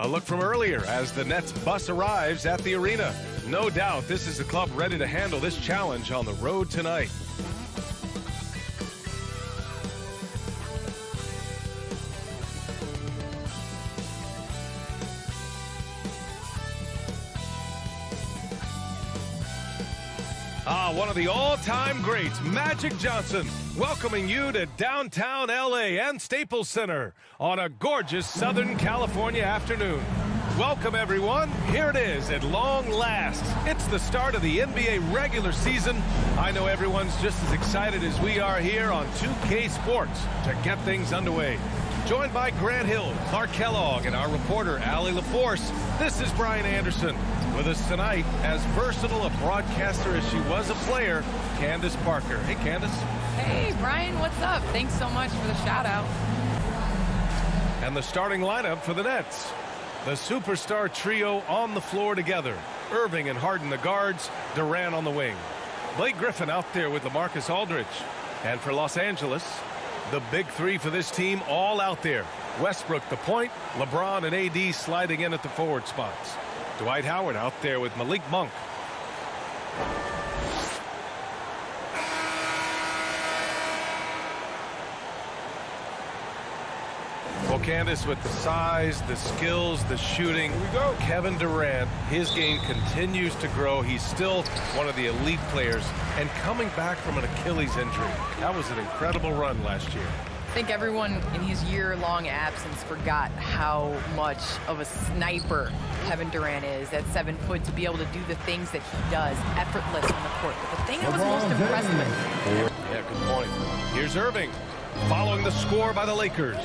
A look from earlier as the Nets bus arrives at the arena. No doubt this is the club ready to handle this challenge on the road tonight. One of the all-time greats, Magic Johnson, welcoming you to downtown LA and Staples Center on a gorgeous Southern California afternoon. Welcome, everyone. Here it is at long last. It's the start of the NBA regular season. I know everyone's just as excited as we are here on 2K Sports to get things underway. Joined by Grant Hill, Clark Kellogg, and our reporter, Allie LaForce, this is Brian Anderson. With us tonight, as versatile a broadcaster as she was a player, Candace Parker. Hey, Candace. Hey, Brian, what's up? Thanks so much for the shout-out. And the starting lineup for the Nets. The superstar trio on the floor together. Irving and Harden the guards, Durant on the wing. Blake Griffin out there with LaMarcus Aldridge. And for Los Angeles, the big three for this team all out there. Westbrook the point, LeBron and AD sliding in at the forward spots. Dwight Howard out there with Malik Monk. Well, Candace, with the size, the skills, the shooting, here we go. Kevin Durant, his game continues to grow. He's still one of the elite players, and coming back from an Achilles injury. That was an incredible run last year. I think everyone in his year-long absence forgot how much of a sniper Kevin Durant is at 7 foot, to be able to do the things that he does, effortless on the court. But the thing that was most impressive. Yeah, good point. Here's Irving, following the score by the Lakers.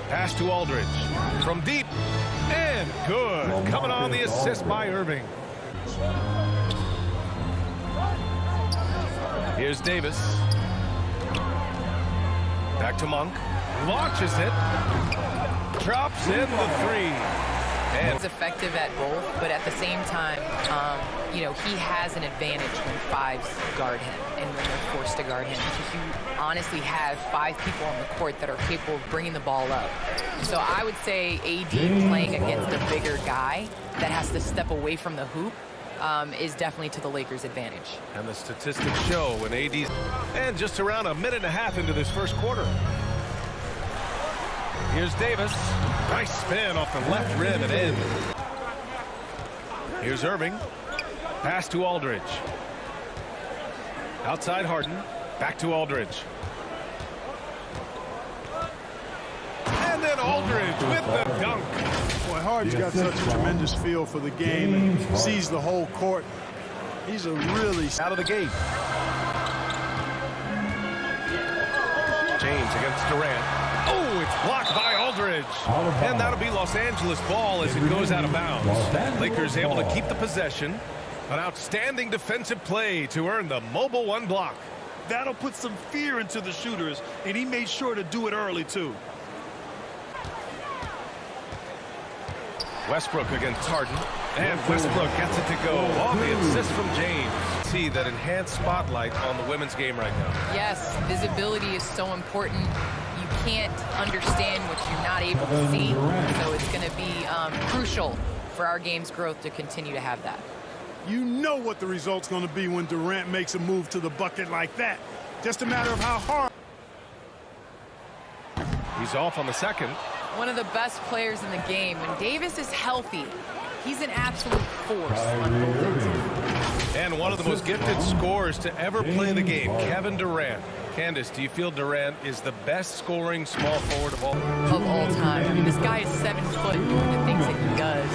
Pass to Aldridge from deep, and good. Coming on the assist by Irving. Here's Davis. Back to Monk. Launches it. Drops in the three. And he's effective at both, but at the same time, he has an advantage when fives guard him and when they're forced to guard him, because you honestly have 5 people on the court that are capable of bringing the ball up. So I would say AD playing against a bigger guy that has to step away from the hoop is definitely to the Lakers' advantage. And the statistics show when AD's... And just around a minute and a half into this first quarter. Here's Davis. Nice spin off the left rim and in. Here's Irving. Pass to Aldridge. Outside Harden. Back to Aldridge. And then Aldridge with the dunk. Boy, Harden's got such a tremendous feel for the game and sees the whole court. He's a really... Out of the gate. James against Durant. Oh, it's blocked by Aldridge. And that'll be Los Angeles ball as it goes out of bounds. Lakers able to keep the possession. An outstanding defensive play to earn the Mobile One block. That'll put some fear into the shooters, and he made sure to do it early, too. Westbrook against Harden. And Westbrook gets it to go on the assist from James. See that enhanced spotlight on the women's game right now. Yes, visibility is so important. You can't understand what you're not able to see. So it's going to be crucial for our game's growth to continue to have that. You know what the result's going to be when Durant makes a move to the bucket like that. Just a matter of how hard. He's off on the second. One of the best players in the game. When Davis is healthy, he's an absolute force on both ends. And one of the most gifted scorers to ever play the game, Kevin Durant. Candace, do you feel Durant is the best scoring small forward of all? Of all time. I mean, this guy is 7 foot doing the things that he does.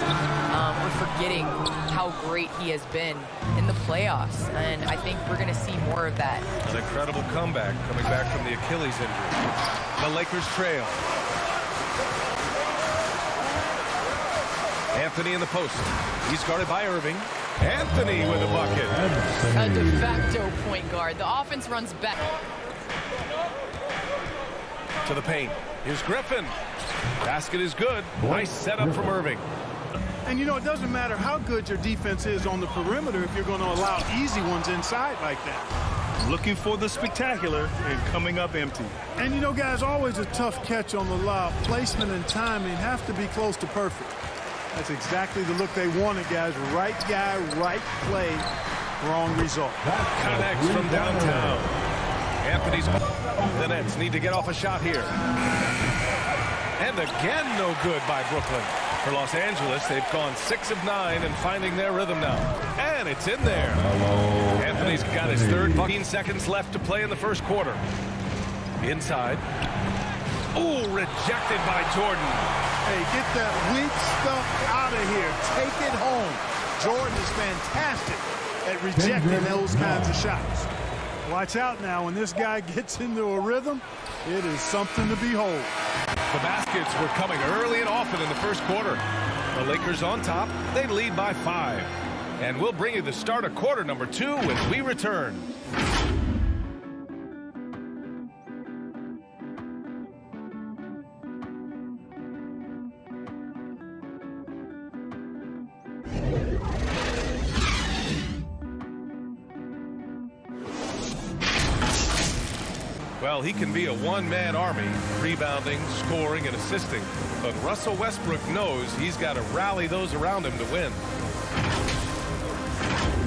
We're forgetting how great he has been in the playoffs, and I think we're going to see more of that. An incredible comeback coming back from the Achilles injury. The Lakers trail. Anthony in the post. He's guarded by Irving. Anthony with a bucket. A de facto point guard. The offense runs back. To the paint. Here's Griffin. Basket is good. Nice setup from Irving. And, it doesn't matter how good your defense is on the perimeter if you're going to allow easy ones inside like that. looking for the spectacular and coming up empty. And you know, guys, always a tough catch on the lob. Placement and timing have to be close to perfect. That's exactly the look they wanted, guys. Right guy, right play, wrong result. Connects from downtown. Anthony's. The Nets need to get off a shot here. And again, no good by Brooklyn. For Los Angeles, they've gone 6 of 9 and finding their rhythm now. And it's in there. Anthony's got his third. 15 seconds left to play in the first quarter. Inside. Oh, rejected by Jordan. Hey, get that weak stuff out of here. Take it home. Jordan is fantastic at rejecting those kinds of shots. Watch out now. When this guy gets into a rhythm, it is something to behold. The baskets were coming early and often in the first quarter. The Lakers on top. They lead by 5. And we'll bring you the start of quarter number 2 when we return. Well, he can be a one-man army, rebounding, scoring, and assisting. But Russell Westbrook knows he's got to rally those around him to win.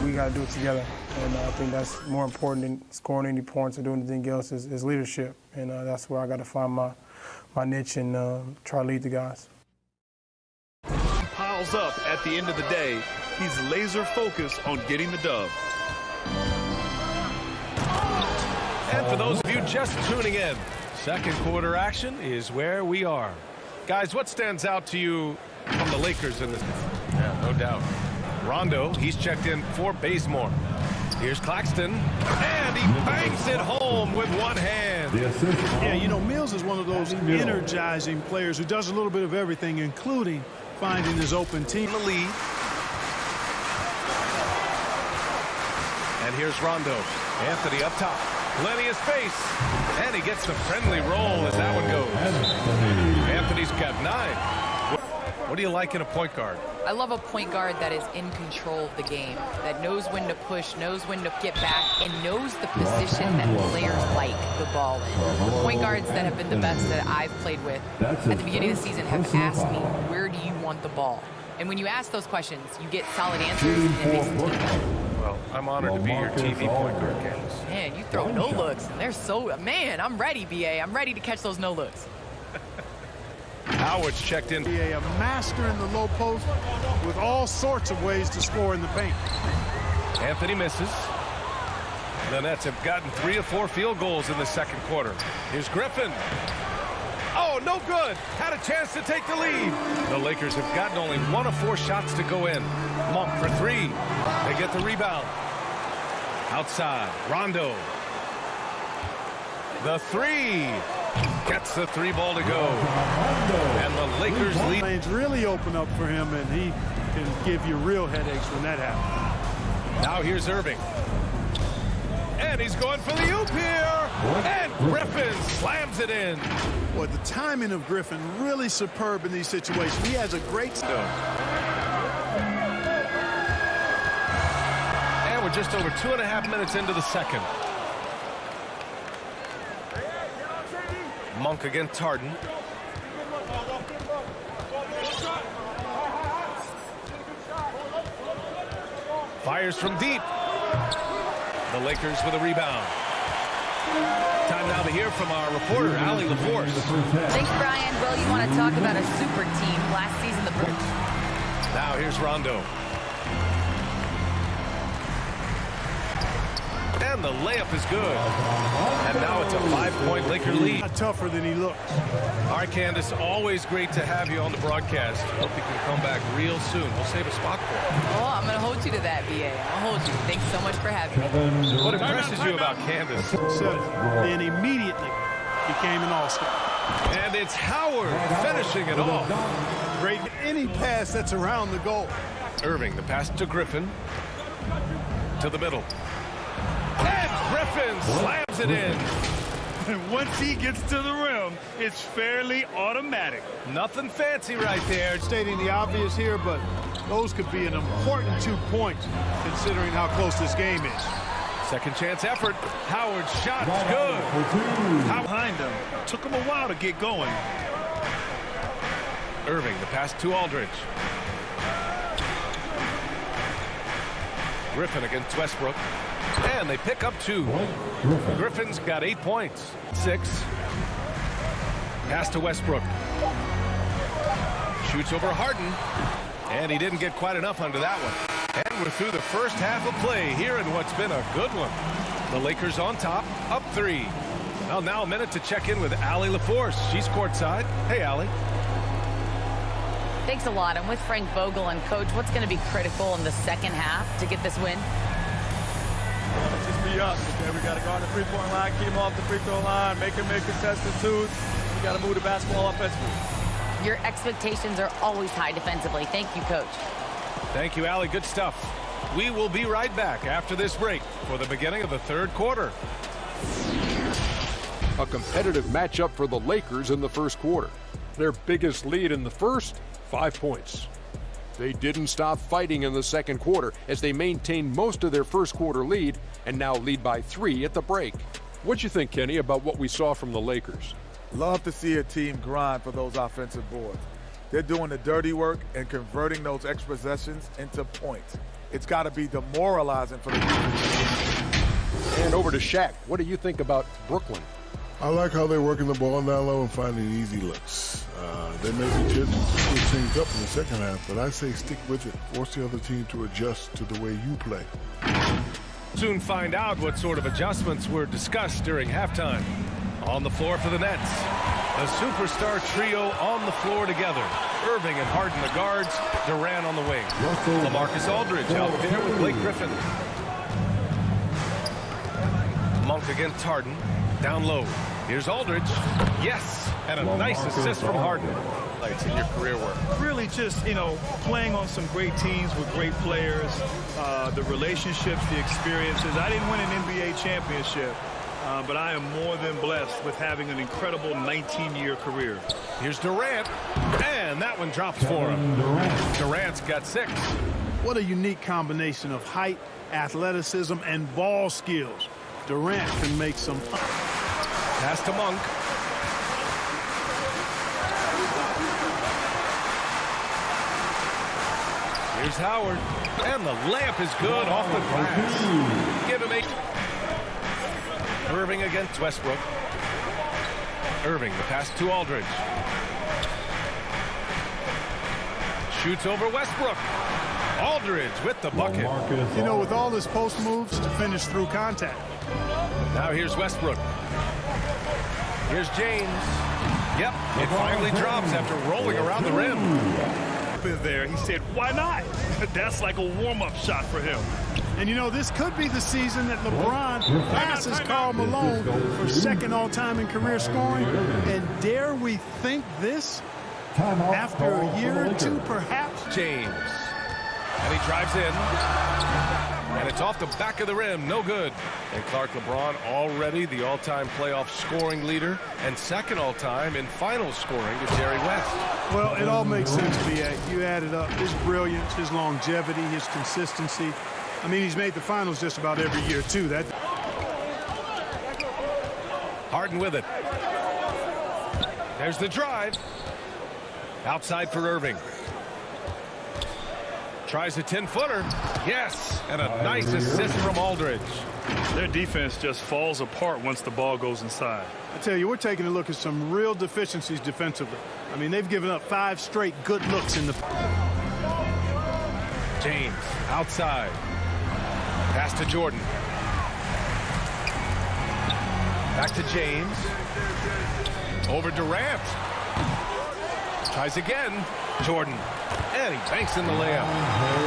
We got to do it together, and I think that's more important than scoring any points or doing anything else is leadership. And that's where I got to find my niche and try to lead the guys. Piles up at the end of the day. He's laser focused on getting the dub. And for those of you just tuning in, second quarter action is where we are. Guys, what stands out to you from the Lakers in this? Yeah, no doubt. Rondo, he's checked in for Bazemore. Here's Claxton, and he bangs it home with one hand. Yeah, you know, Mills is one of those energizing players who does a little bit of everything, including finding his open team. In the lead. And here's Rondo. Anthony up top. Plenty of space. And he gets the friendly roll as that one goes. Anthony's got 9. What do you like in a point guard? I love a point guard that is in control of the game, that knows when to push, knows when to get back, and knows the position that players like the ball in. The point guards that have been the best that I've played with at the beginning of the season have asked me, where do you want the ball? And when you ask those questions, you get solid answers, and it makes the team better. Well, I'm honored to be your TV point guard, Candace. Man, you throw no looks, and they're so, man, I'm ready, BA. I'm ready to catch those no looks. Howard's checked in. A master in the low post with all sorts of ways to score in the paint. Anthony misses. The Nets have gotten 3 of 4 field goals in the second quarter. Here's Griffin. Oh, no good. Had a chance to take the lead. The Lakers have gotten only 1 of 4 shots to go in. Monk for 3. They get the rebound. Outside, Rondo. The 3. Gets the 3 ball to go. And the Lakers lead. Lanes really open up for him, and he can give you real headaches when that happens. Now here's Irving. And he's going for the oop here. And Griffin slams it in. Boy, the timing of Griffin really superb in these situations. He has a great stuff. And we're just over 2.5 minutes into the second. Monk against Harden. Fires from deep. The Lakers with a rebound. Time now to hear from our reporter, Allie LaForce. Thanks, Brian. Well, you want to talk about a super team. Last season, the Brits. Now here's Rondo. And the layup is good. And now it's a 5-point Laker lead. Not tougher than he looks. All right, Candace, always great to have you on the broadcast. Hope you can come back real soon. We'll save a spot for you. Oh, I'm going to hold you to that, BA. I'll hold you. Thanks so much for having me. What impresses you about Candace? Then immediately became an all-star. And it's Howard finishing it off. Great any pass that's around the goal. Irving, the pass to Griffin. To the middle. And Griffin slams it in. And once he gets to the rim, it's fairly automatic. Nothing fancy right there. Stating the obvious here, but those could be an important 2 points considering how close this game is. Second chance effort. Howard's shot is good. Behind him. Took him a while to get going. Irving, the pass to Aldridge. Griffin against Westbrook. And they pick up 2. Griffin's got 8 points. 6. Pass to Westbrook. Shoots over Harden. And he didn't get quite enough under that one. And we're through the first half of play here in what's been a good one. The Lakers on top, up 3. Well, now a minute to check in with Allie LaForce. She's courtside. Hey, Allie. Thanks a lot. I'm with Frank Vogel. And, Coach, what's going to be critical in the second half to get this win? Just be up. Okay? We got to guard the three-point line, keep them off the free throw line, make them make contested twos. We got to move the basketball offensively. Your expectations are always high defensively. Thank you, Coach. Thank you, Allie. Good stuff. We will be right back after this break for the beginning of the third quarter. A competitive matchup for the Lakers in the first quarter. Their biggest lead in the first, 5 points. They didn't stop fighting in the second quarter as they maintained most of their first quarter lead and now lead by 3 at the break. What'd you think, Kenny, about what we saw from the Lakers? Love to see a team grind for those offensive boards. They're doing the dirty work and converting those extra possessions into points. It's got to be demoralizing for the defense. And over to Shaq. What do you think about Brooklyn? I like how they're working the ball down low and finding easy looks. They may be just switch things up in the second half, but I say stick with it. Force the other team to adjust to the way you play. Soon find out what sort of adjustments were discussed during halftime. On the floor for the Nets. A superstar trio on the floor together. Irving and Harden the guards. Durant on the wing. LaMarcus Aldridge out there with Blake Griffin. Monk against Harden. Down low. Here's Aldridge. Yes! And a nice assist from Harden. Lights in your career work. Really just, playing on some great teams with great players, the relationships, the experiences. I didn't win an NBA championship, but I am more than blessed with having an incredible 19-year career. Here's Durant. And that one drops for him. Durant's got 6. What a unique combination of height, athleticism, and ball skills. Durant can make some... Pass to Monk. Here's Howard. And the layup is good off the glass. Give him 8. Irving against Westbrook. Irving, the pass to Aldridge. Shoots over Westbrook. Aldridge with the bucket. With all his post moves to finish through contact. Now here's Westbrook. Here's James. Yep, it finally drops after rolling around the rim. There, he said, why not? That's like a warm-up shot for him. And this could be the season that LeBron passes Karl Malone for second all-time in career scoring. And dare we think this? After a year or two, perhaps? James. And he drives in. And it's off the back of the rim. No good. And Clark LeBron already the all-time playoff scoring leader and second all-time in final scoring to Jerry West. Well, it all makes sense, B.A. You added up his brilliance, his longevity, his consistency. I mean, he's made the finals just about every year, too. Harden with it. There's the drive. Outside for Irving. Tries a 10-footer. Yes, and a nice assist from Aldridge. Their defense just falls apart once the ball goes inside. I tell you, we're taking a look at some real deficiencies defensively. I mean, they've given up 5 straight good looks in the... James, outside. Pass to Jordan. Back to James. Over Durant. Tries again. Jordan. And he banks in the layup.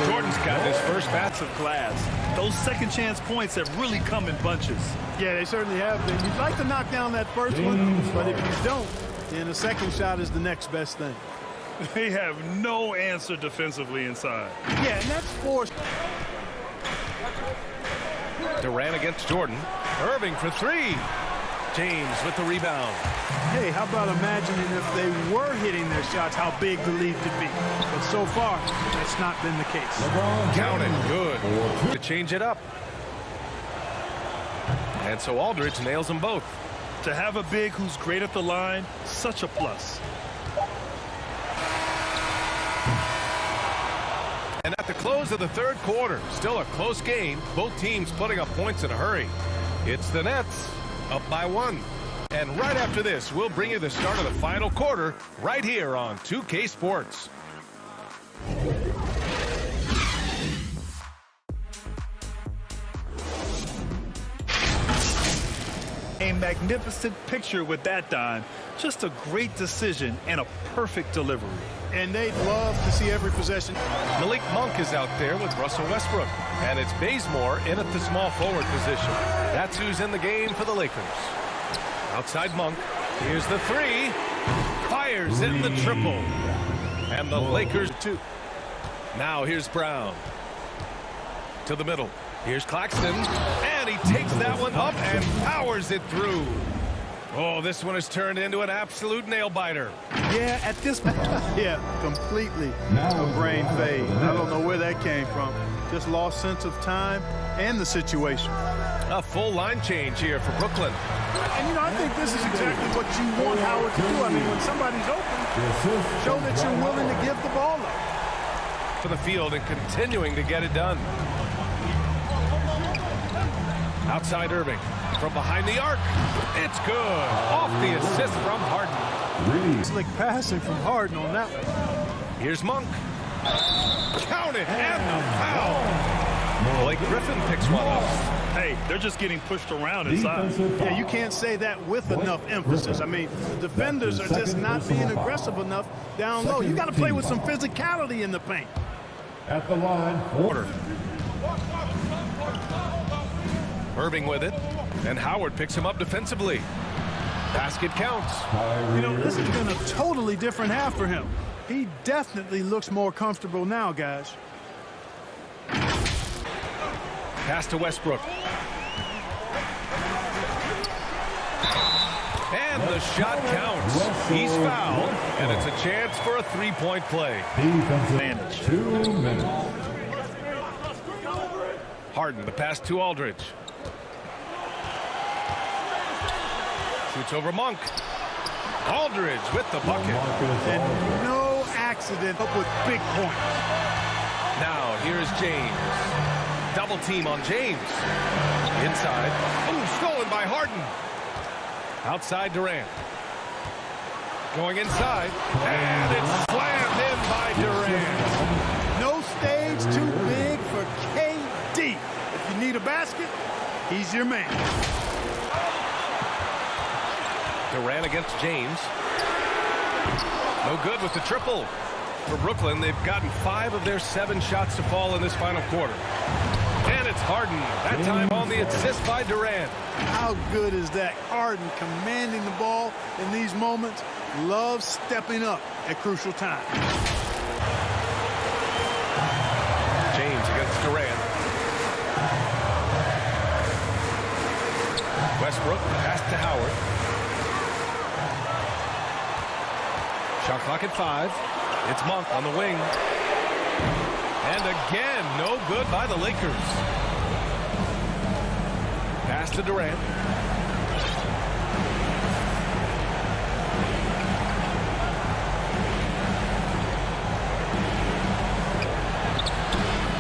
Jordan's got his first bats of glass. Those second chance points have really come in bunches. Yeah, they certainly have been. You'd like to knock down that first one, but if you don't, then a second shot is the next best thing. They have no answer defensively inside. Yeah, and that's forced. Durant against Jordan. Irving for 3. James with the rebound. Hey, how about imagining if they were hitting their shots, how big the lead could be. But so far, that's not been the case. Count it. Good. To change it up. And so Aldridge nails them both. To have a big who's great at the line, such a plus. And at the close of the third quarter, still a close game, both teams putting up points in a hurry. It's the Nets up by 1. And right after this, we'll bring you the start of the final quarter right here on 2K Sports. A magnificent picture with that dime. Just a great decision and a perfect delivery. And they'd love to see every possession. Malik Monk is out there with Russell Westbrook. And it's Bazemore in at the small forward position. That's who's in the game for the Lakers. Outside Monk. Here's the three. Fires in the triple. And the Lakers two. Now here's Brown. To the middle. Here's Claxton. And he takes that one up and powers it through. Oh, this one has turned into an absolute nail-biter. Yeah, at this point, yeah, completely a brain fade. I don't know where that came from. Just lost sense of time and the situation. A full line change here for Brooklyn. And, you know, I think this is exactly what you want Howard to do. I mean, when somebody's open, show that you're willing to give the ball up. For the field and continuing to get it done. Outside Irving. From behind the arc. It's good. Off the assist from Harden. Slick passing from Harden on that one. Here's Monk. Count it. And the foul. Blake Griffin picks one up. Hey, they're just getting pushed around inside. Yeah, you can't say that with enough emphasis. I mean, the defenders are just not being aggressive enough down low. You got to play with some physicality in the paint. At the line. Order. Irving with it. And Howard picks him up defensively. Basket counts. You know, this has been a totally different half for him. He definitely looks more comfortable now, guys. Pass to Westbrook. And the shot counts. He's fouled, and it's a chance for a three-point play. Advantage. 2 minutes. Harden, the pass to Aldridge. Shoots over Monk. Aldridge with the bucket. And no accident up with big points. Now here's James. Double team on James. Inside. Ooh, stolen by Harden. Outside Durant. Going inside. And it's slammed in by Durant. No stage too big for KD. If you need a basket, he's your man. Durant against James. No good with the triple. For Brooklyn, they've gotten 5 of their 7 shots to fall in this final quarter. And it's Harden. That time on the assist by Durant. How good is that? Harden commanding the ball in these moments. Loves stepping up at crucial times. James against Durant. Westbrook, pass to Howard. Shot clock at 5. It's Monk on the wing. And again, no good by the Lakers. Pass to Durant.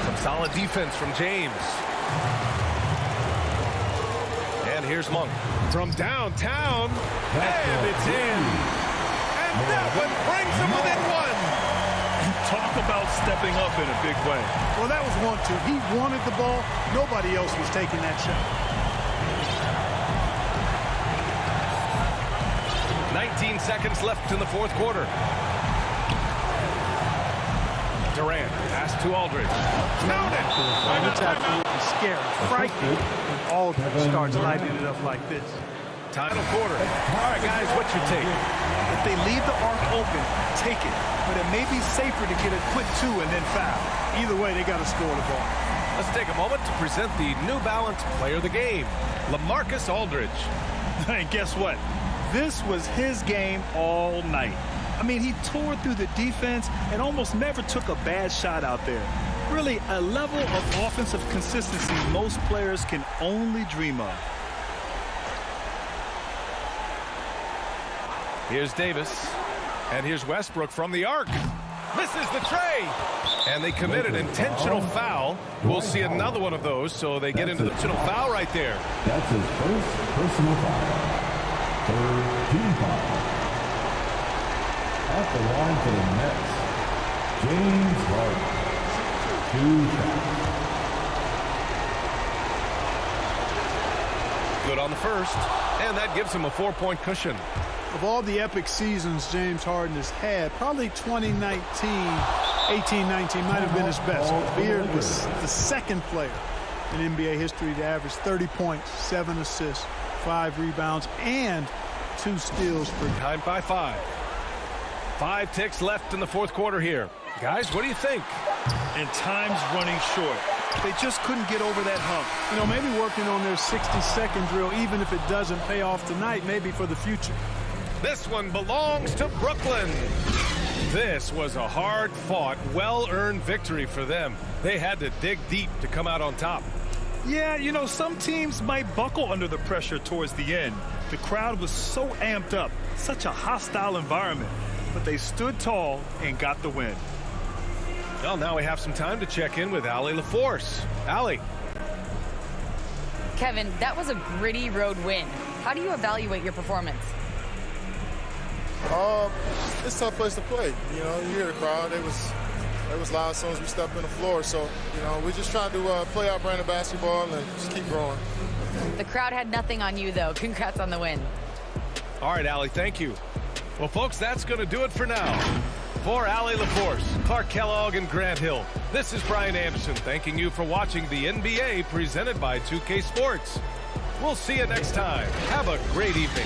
Some solid defense from James. And here's Monk from downtown. And it's in. And that one brings him within 1. Talk about stepping up in a big way. Well, that was 1-2. He wanted the ball. Nobody else was taking that shot. 19 seconds left in the fourth quarter. Durant, pass to Aldridge. Count it! It's absolutely scary, frightening when Aldridge starts lighting it up like this. Final quarter. All right, guys, what's your take? If they leave the arc open, take it. But it may be safer to get a quick 2 and then foul. Either way, they got to score the ball. Let's take a moment to present the New Balance Player of the Game, LaMarcus Aldridge. And guess what? This was his game all night. I mean, he tore through the defense and almost never took a bad shot out there. Really, a level of offensive consistency most players can only dream of. Here's Davis. And here's Westbrook from the arc. Misses the tray. And they commit an intentional foul. We'll see another one of those, so they get into the intentional foul right there. That's his first personal foul. Third team foul. At the line for the Nets, James Harden. 2 fouls. Good on the first, and that gives him a 4-point cushion. Of all the epic seasons James Harden has had, probably 2019, 18-19 might have been his best. Beard was the second player in NBA history to average 30 points, 7 assists, 5 rebounds, and 2 steals per game. Tied by 5. 5 ticks left in the fourth quarter here. Guys, what do you think? And time's running short. They just couldn't get over that hump. You know, maybe working on their 60-second drill, even if it doesn't pay off tonight, maybe for the future. This one belongs to Brooklyn. This was a hard-fought, well-earned victory for them. They had to dig deep to come out on top. Yeah, you know, some teams might buckle under the pressure towards the end. The crowd was so amped up, such a hostile environment. But they stood tall and got the win. Well, now we have some time to check in with Allie LaForce. Allie. Kevin, that was a gritty road win. How do you evaluate your performance? It's a tough place to play. You know, you hear the crowd. It was loud as soon as we stepped on the floor. So, you know, we just trying to play our brand of basketball and just keep growing. The crowd had nothing on you, though. Congrats on the win. All right, Allie, thank you. Well, folks, that's going to do it for now. For Allie LaForce, Clark Kellogg, and Grant Hill, this is Brian Anderson thanking you for watching the NBA presented by 2K Sports. We'll see you next time. Have a great evening.